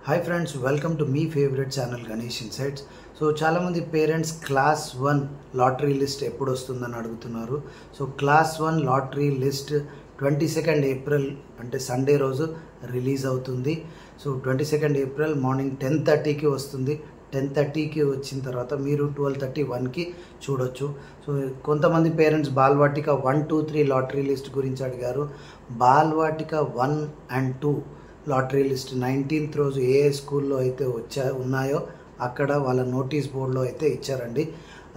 Hi friends, welcome to me favorite channel Ganesh Insights. So చాలా మంది parents class 1 lottery list ఎప్పుడు వస్తుందని అడుగుతున్నారు. So class 1 lottery list 22nd April అంటే Sunday రోజు రిలీజ్ అవుతుంది. సో 22nd ఏప్రిల్ మార్నింగ్ 10:30కి వస్తుంది. 10:30కి వచ్చిన తర్వాత మీరు 12:31కి చూడొచ్చు. సో కొంతమంది పేరెంట్స్ బాల్వాటిక 1, 2, 3 లాటరీ లిస్ట్ గురించి అడిగారు. బాల్వాటిక 1 and 2 లాటరీ లిస్ట్ 19th రోజు ఏ స్కూల్లో అయితే ఉన్నాయో అక్కడ వాళ్ళ నోటీస్ బోర్డులో అయితే ఇచ్చారండి.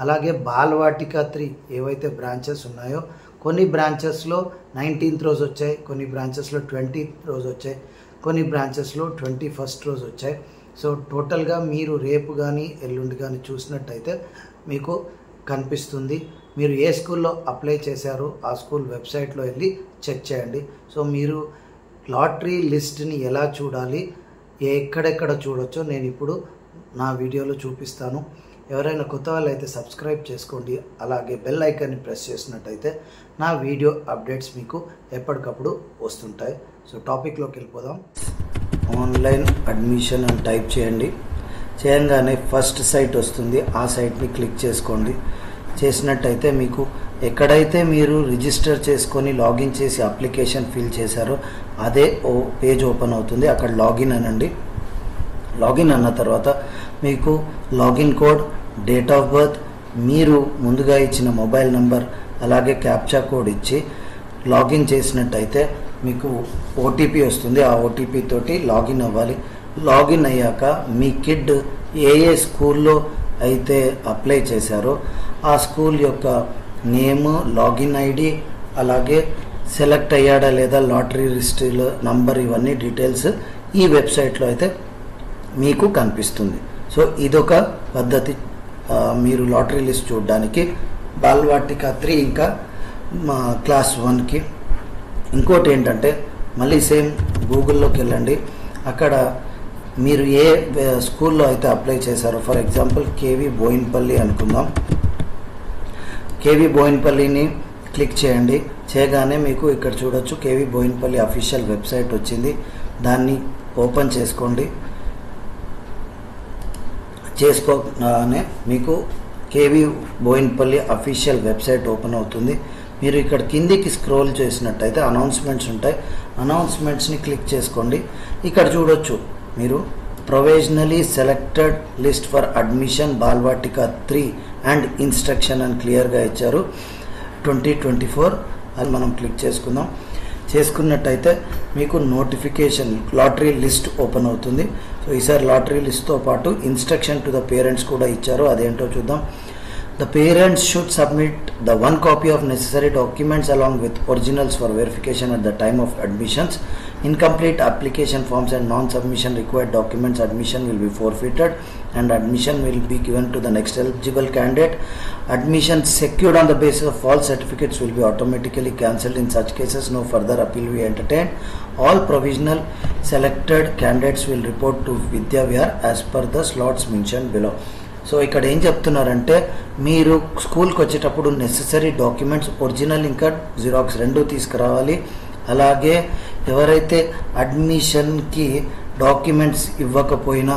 అలాగే బాల్వాటిక 3 ఏవైతే బ్రాంచెస్ ఉన్నాయో కొన్ని బ్రాంచెస్లో 19th రోజు వచ్చాయి, కొన్ని బ్రాంచెస్లో 20th రోజు వచ్చాయి, కొన్ని బ్రాంచెస్లో 21st రోజు వచ్చాయి. సో టోటల్గా మీరు రేపు కానీ ఎల్లుండి కానీ చూసినట్టయితే మీకు కనిపిస్తుంది. మీరు ఏ స్కూల్లో అప్లై చేశారో ఆ స్కూల్ వెబ్సైట్లో వెళ్ళి చెక్ చేయండి. సో మీరు లాటరీ లిస్ట్ని ఎలా చూడాలి, ఎక్కడెక్కడ చూడొచ్చో నేను ఇప్పుడు నా వీడియోలో చూపిస్తాను. ఎవరైనా కొత్త వాళ్ళు అయితే సబ్స్క్రైబ్ చేసుకోండి. అలాగే బెల్ ఐకాన్ని ప్రెస్ చేసినట్టయితే నా వీడియో అప్డేట్స్ మీకు ఎప్పటికప్పుడు వస్తుంటాయి. సో టాపిక్లోకి వెళ్ళిపోదాం. ఆన్లైన్ అడ్మిషన్ అని టైప్ చేయండి. చేయగానే ఫస్ట్ సైట్ వస్తుంది. ఆ సైట్ని క్లిక్ చేసుకోండి. చేసినట్టయితే మీకు ఎక్కడైతే మీరు రిజిస్టర్ చేసుకొని లాగిన్ చేసి అప్లికేషన్ ఫిల్ చేశారో అదే పేజ్ ఓపెన్ అవుతుంది. అక్కడ లాగిన్ అనండి. లాగిన్ అన్న తర్వాత మీకు login code, date of birth, మీరు ముందుగా ఇచ్చిన మొబైల్ నంబర్, అలాగే క్యాప్చా కోడ్ ఇచ్చి లాగిన్ చేసినట్టయితే మీకు ఓటీపీ వస్తుంది. ఆ ఓటీపీ తోటి లాగిన్ అవ్వాలి. లాగిన్ అయ్యాక మీ కిడ్ ఏ స్కూల్లో అయితే అప్లై చేశారో ఆ స్కూల్ యొక్క నేమ్, లాగిన్ ఐడి, అలాగే సెలెక్ట్ అయ్యాడా లేదా లాటరీ లిస్టులో నంబర్, ఇవన్నీ డీటెయిల్స్ ఈ వెబ్సైట్లో అయితే మీకు కనిపిస్తుంది. సో ఇదొక పద్ధతి మీరు లాటరీ లిస్ట్ చూడడానికి బాల్వాటిక 3 ఇంకా క్లాస్ 1కి. ఇంకోటి ఏంటంటే మళ్ళీ సేమ్ గూగుల్లోకి వెళ్ళండి. అక్కడ మీరు ఏ స్కూల్లో అయితే అప్లై చేశారో, ఫర్ ఎగ్జాంపుల్ కేవీ బోయిన్పల్లి అనుకుందాం. కేవీ బోయిన్పల్లిని క్లిక్ చేయండి. చేయగానే మీకు ఇక్కడ చూడొచ్చు కేవీ బోయిన్పల్లి అఫీషియల్ వెబ్సైట్ వచ్చింది. దాన్ని ఓపెన్ చేసుకోండి. చేసుకోగానే మీకు KV Bowenpally official website open అవుతుంది. మీరు ఇక్కడ కిందికి స్క్రోల్ చేసినట్టయితే అనౌన్స్మెంట్స్ ఉంటాయి. అనౌన్స్మెంట్స్ని క్లిక్ చేసుకోండి. ఇక్కడ చూడొచ్చు మీరు provisionally selected list for admission Balvatika 3 and instruction అని క్లియర్గా ఇచ్చారు. 2024 అది మనం క్లిక్ చేసుకుందాం. చేసుకున్నట్టయితే మీకు నోటిఫికేషన్ లాటరీ లిస్ట్ ఓపెన్ అవుతుంది. సో ఈసారి లాటరీ లిస్ట్తో పాటు ఇన్స్ట్రక్షన్ టు ద పేరెంట్స్ కూడా ఇచ్చారు. అదేంటో చూద్దాం. The parents should submit the one copy of necessary documents along with originals for verification at the time of admissions. Incomplete application forms and non-submission required documents admission will be forfeited and admission will be given to the next eligible candidate. Admission secured on the basis of false certificates will be automatically cancelled. In such cases, no further appeal will be entertained. All provisional selected candidates will report to Vidya Vihar as per the slots mentioned below. So ఇక్కడ ఏం చెప్తున్నారంటే మీరు స్కూల్కి వచ్చేటప్పుడు necessary documents original ఇంకా xerox 2 తీసుకురావాలి. అలాగే ఎవరైతే అడ్మిషన్కి డాక్యుమెంట్స్ ఇవ్వకపోయినా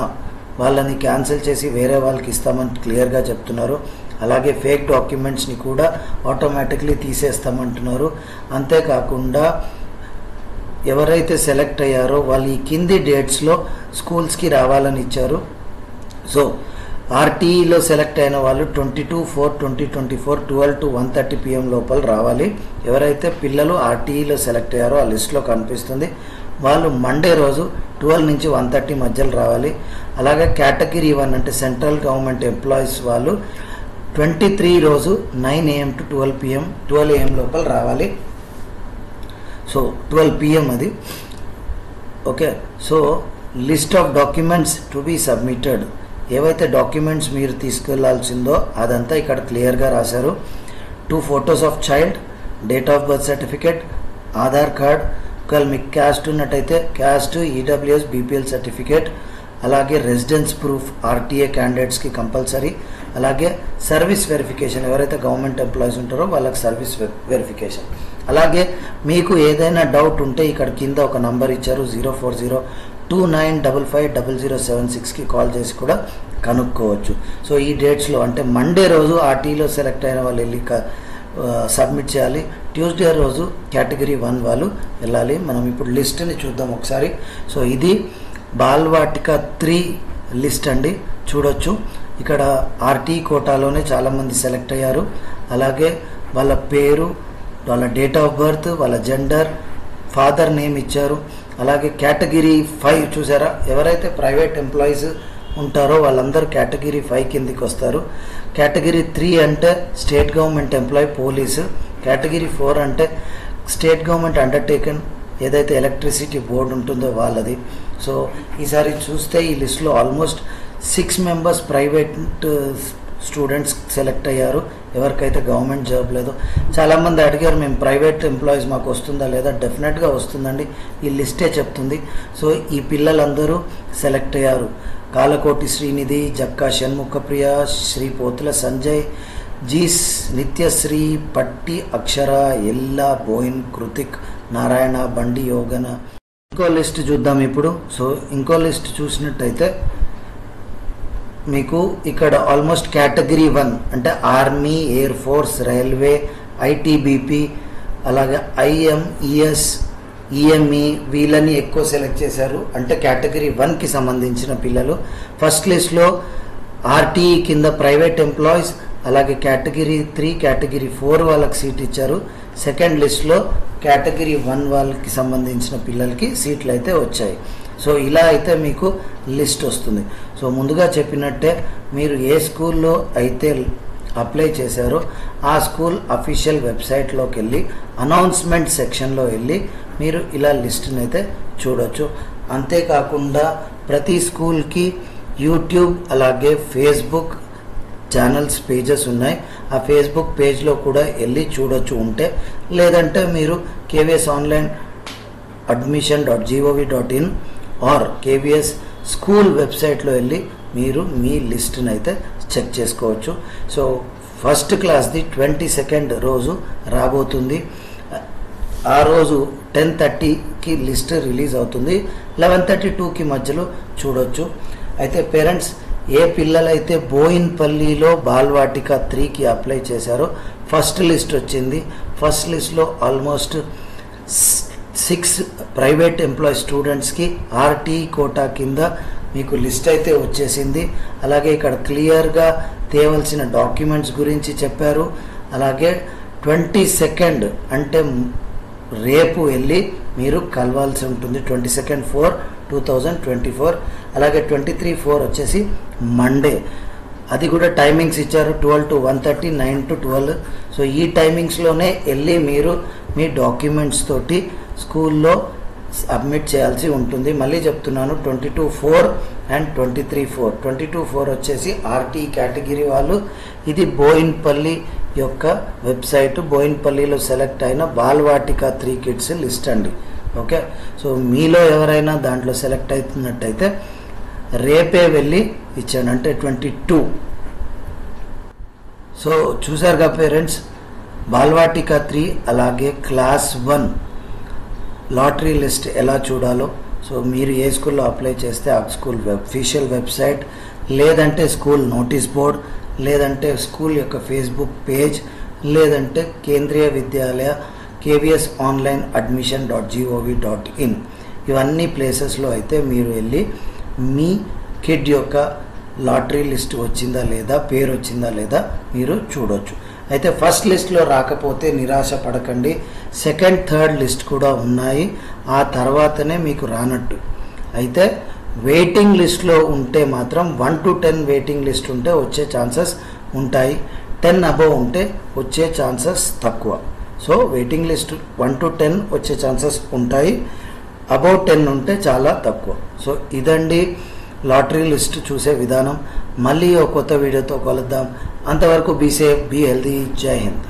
వాళ్ళని క్యాన్సిల్ చేసి వేరే వాళ్ళకి ఇస్తామని క్లియర్గా చెప్తున్నారు. అలాగే ఫేక్ డాక్యుమెంట్స్ని కూడా ఆటోమేటిక్లీ తీసేస్తామంటున్నారు. అంతేకాకుండా ఎవరైతే సెలెక్ట్ అయ్యారో వాళ్ళు ఈ కింది డేట్స్లో స్కూల్స్కి రావాలని ఇచ్చారు. సో ఆర్టీఈలో సెలెక్ట్ అయిన వాళ్ళు 22/4/2024 12 to 1:30 PM లోపల రావాలి. ఎవరైతే పిల్లలు ఆర్టీఈలో సెలెక్ట్ అయ్యారో ఆ లిస్ట్లో కనిపిస్తుంది. వాళ్ళు మండే రోజు 12 నుంచి 1:30 మధ్యలో రావాలి. అలాగే కేటగిరీ 1 అంటే సెంట్రల్ గవర్నమెంట్ ఎంప్లాయీస్ వాళ్ళు 23 రోజు 9 AM to 12 AM లోపల రావాలి. సో 12 PM అది okay. So list of documents to be submitted, ఏవైతే డాక్యుమెంట్స్ మీరు తీసుకెళ్లాల్సిందో అదంతా ఇక్కడ క్లియర్గా రాశారు. 2 photos of child, date of birth certificate, Aadhaar card, ఒకవేళ మీకు క్యాస్ట్ ఉన్నట్టయితే క్యాస్ట్, ఈడబ్ల్యూఎస్, బీపీఎల్ సర్టిఫికేట్, అలాగే రెసిడెన్స్ ప్రూఫ్ ఆర్టీఏ క్యాండిడేట్స్కి కంపల్సరీ. అలాగే సర్వీస్ వెరిఫికేషన్, ఎవరైతే గవర్నమెంట్ ఎంప్లాయీస్ ఉంటారో వాళ్ళకి సర్వీస్ వెరిఫికేషన్. అలాగే మీకు ఏదైనా డౌట్ ఉంటే ఇక్కడ కింద ఒక నంబర్ ఇచ్చారు 040 29550076కి కాల్ చేసి కూడా కనుక్కోవచ్చు. సో ఈ డేట్స్లో అంటే మండే రోజు ఆర్టీలో సెలెక్ట్ అయిన వాళ్ళు వెళ్ళి సబ్మిట్ చేయాలి. ట్యూస్డే రోజు కేటగిరీ 1 వాళ్ళు వెళ్ళాలి. మనం ఇప్పుడు లిస్ట్ని చూద్దాం ఒకసారి. సో ఇది బాల్వాటిక 3 లిస్ట్ అండి, చూడొచ్చు. ఇక్కడ ఆర్టీ కోటాలోనే చాలామంది సెలెక్ట్ అయ్యారు. అలాగే వాళ్ళ పేరు, వాళ్ళ డేట్ ఆఫ్ బర్త్, వాళ్ళ జెండర్, ఫాదర్ నేమ్ ఇచ్చారు. అలాగే కేటగిరీ 5 చూసారా, ఎవరైతే ప్రైవేట్ ఎంప్లాయీస్ ఉంటారో వాళ్ళందరూ కేటగిరీ 5 కిందికి వస్తారు. కేటగిరీ 3 అంటే state government employee police. Category 4 అంటే స్టేట్ గవర్నమెంట్ అండర్టేకన్, ఏదైతే ఎలక్ట్రిసిటీ బోర్డు ఉంటుందో వాళ్ళది. సో ఈసారి చూస్తే ఈ లిస్టులో almost 6 members private students select అయ్యారు, ఎవరికైతే గవర్నమెంట్ జాబ్ లేదో. చాలామంది అడిగారు, మేము ప్రైవేట్ ఎంప్లాయీస్ మాకు వస్తుందా లేదా. డెఫినెట్గా వస్తుందండి, ఈ లిస్టే చెప్తుంది. సో ఈ పిల్లలందరూ సెలెక్ట్ అయ్యారు. కాలకోటి శ్రీనిధి, జక్కా షణ్ముఖప్రియ, శ్రీ పోతుల సంజయ్, జీస్ నిత్యశ్రీ, పట్టి అక్షర, ఎల్లా, బోయిన్, కృతిక్, నారాయణ, బండి యోగన. ఇంకో లిస్ట్ చూద్దాం ఇప్పుడు. సో ఇంకో లిస్ట్ చూసినట్టయితే మీకు ఇక్కడ ఆల్మోస్ట్ కేటగిరీ 1 అంటే army, air force, railway, ITBP, అలాగే ఐఎంఈఎస్, ఈఎంఈ వీళ్ళని ఎక్కువ సెలెక్ట్ చేశారు. అంటే కేటగిరీ 1కి సంబంధించిన పిల్లలు. ఫస్ట్ లిస్ట్లో ఆర్టీఈ కింద ప్రైవేట్ ఎంప్లాయీస్, అలాగే కేటగిరీ 3, కేటగిరీ 4 వాళ్ళకి సీట్ ఇచ్చారు. సెకండ్ లిస్ట్లో కేటగిరీ 1 వాళ్ళకి సంబంధించిన పిల్లలకి సీట్లు అయితే వచ్చాయి. సో ఇలా అయితే మీకు లిస్ట్ వస్తుంది. సో ముందుగా చెప్పినట్టే మీరు ఏ స్కూల్లో అయితే అప్లై చేశారో ఆ స్కూల్ అఫీషియల్ వెబ్సైట్లోకి వెళ్ళి అనౌన్స్మెంట్ సెక్షన్లో వెళ్ళి మీరు ఇలా లిస్ట్ని అయితే చూడొచ్చు. అంతేకాకుండా ప్రతి స్కూల్కి యూట్యూబ్ అలాగే ఫేస్బుక్ ఛానల్స్ పేజెస్ ఉన్నాయి. ఆ ఫేస్బుక్ పేజ్లో కూడా వెళ్ళి చూడొచ్చు ఉంటే. లేదంటే మీరు KVS online admission.gov.in or KVS school వెబ్సైట్లో వెళ్ళి మీరు మీ లిస్ట్ని అయితే చెక్ చేసుకోవచ్చు. సో ఫస్ట్ క్లాస్ది 22nd రోజు రాబోతుంది. ఆ రోజు 10:30కి లిస్ట్ రిలీజ్ అవుతుంది. 11:32కి మధ్యలో చూడొచ్చు. అయితే పేరెంట్స్ ఏ పిల్లలైతే బోయిన్పల్లిలో బాల్వాటిక 3కి అప్లై చేశారో ఫస్ట్ లిస్ట్ వచ్చింది. ఫస్ట్ లిస్ట్లో ఆల్మోస్ట్ 6 ప్రైవేట్ ఎంప్లాయీ స్టూడెంట్స్కి ఆర్టీ కోటా కింద మీకు లిస్ట్ అయితే వచ్చేసింది. అలాగే ఇక్కడ క్లియర్గా తేవలసిన డాక్యుమెంట్స్ గురించి చెప్పారు. అలాగే 22nd అంటే రేపు వెళ్ళి మీరు కలవాల్సి ఉంటుంది. 22nd 4 2024. అలాగే 23/4 వచ్చేసి మండే. అది కూడా టైమింగ్స్ ఇచ్చారు, 12 to 1:30, 9 to 12. సో ఈ టైమింగ్స్లోనే వెళ్ళి మీరు మీ డాక్యుమెంట్స్ తోటి స్కూల్లో సబ్మిట్ చేయాల్సి ఉంటుంది. మళ్ళీ చెప్తున్నాను, 22/4 అండ్ 23/4. 22/4 వచ్చేసి ఆర్టీ కేటగిరీ వాళ్ళు. ఇది బోయిన్పల్లి యొక్క వెబ్సైట్. బోయిన్పల్లిలో సెలెక్ట్ అయిన బాల్వాటిక 3 కిడ్స్ లిస్ట్ అండి. ఓకే, సో మీలో ఎవరైనా దాంట్లో సెలెక్ట్ అవుతున్నట్టయితే రేపే వెళ్ళి ఇచ్చాను, అంటే 22. సో చూసారుగా పేరెంట్స్, బాల్వాటిక 3 అలాగే క్లాస్ 1 లాటరీ లిస్ట్ ఎలా చూడాలో. సో మీరు ఏ స్కూల్లో అప్లై చేస్తే ఆ స్కూల్ అఫీషియల్ వెబ్సైట్, లేదంటే స్కూల్ నోటీస్ బోర్డ్, లేదంటే స్కూల్ యొక్క ఫేస్బుక్ పేజ్, లేదంటే Kendriya Vidyalaya KVS online admission.gov.in ఇవన్నీ ప్లేసెస్లో అయితే మీరు వెళ్ళి మీ కిడ్ యొక్క లాటరీ లిస్ట్ వచ్చిందా లేదా, పేరు వచ్చిందా లేదా మీరు చూడొచ్చు. అయితే ఫస్ట్ లిస్ట్లో రాకపోతే నిరాశ పడకండి. సెకండ్, థర్డ్ లిస్ట్ కూడా ఉన్నాయి, ఆ తర్వాతనే మీకు రానట్టు. అయితే వెయిటింగ్ లిస్ట్లో ఉంటే మాత్రం 1 to 10 వెయిటింగ్ లిస్ట్ ఉంటే వచ్చే ఛాన్సెస్ ఉంటాయి. 10 అబవ్ ఉంటే వచ్చే ఛాన్సెస్ తక్కువ. సో వెయిటింగ్ లిస్ట్ 1 to 10 వచ్చే ఛాన్సెస్ ఉంటాయి, అబౌవ్ 10 ఉంటే చాలా తక్కువ. సో ఇదండి లాటరీ లిస్ట్ చూసే విధానం. మళ్ళీ ఒక కొత్త వీడియోతో కలుద్దాం. అంతవరకు బీ సేఫ్, బీ హెల్దీ. జై హింద్.